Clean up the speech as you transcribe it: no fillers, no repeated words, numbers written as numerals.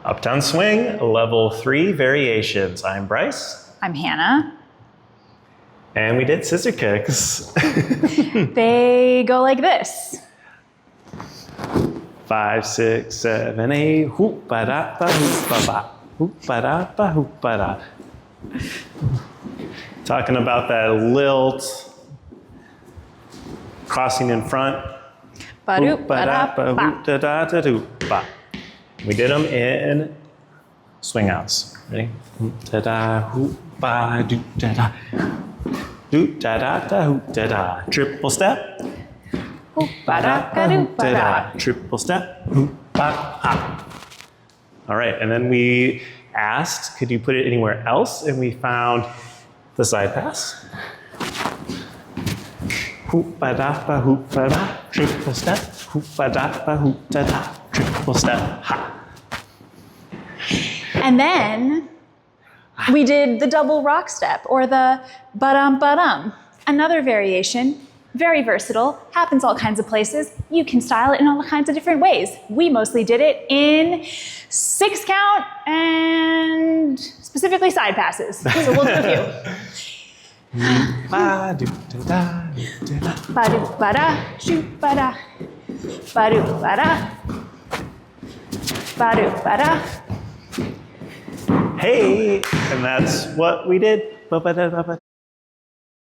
Uptown Swing, level 3 variations. I'm Bryce. I'm Hannah. And we did scissor kicks. They go like this. 5, 6, 7, 8. Hoop ba da ba hoop ba ba. Hoop ba da ba hoop ba da. Talking about that lilt, crossing in front. Ba-doop, ba-da, Hoop da da da doop ba. We did them in swing outs. Ready? Hoop da da hoop ba doop da da. Doop da da da hoop da da. Triple step. Hoop, ba-da, ba-doop, ba-da. Triple step. Hoop ba ha. All right, and then we asked, could you put it anywhere else? And we found the side pass. Hoop ba da ba hoop ba da. Triple step. Hoop ba da ba hoop da da. Triple step. Ha. And then we did the double rock step or the ba-dum. Another variation, very versatile, happens all kinds of places. You can style it in all kinds of different ways. We mostly did it in 6 count and specifically side passes. So we'll do a few. Ba-do-da-da, do-da-da. Ba-do, ba-da, shoot, ba-da. Ba-do, ba-da. Ba-do, ba-da. Hey, and that's what we did. Ba-ba-da-ba-ba.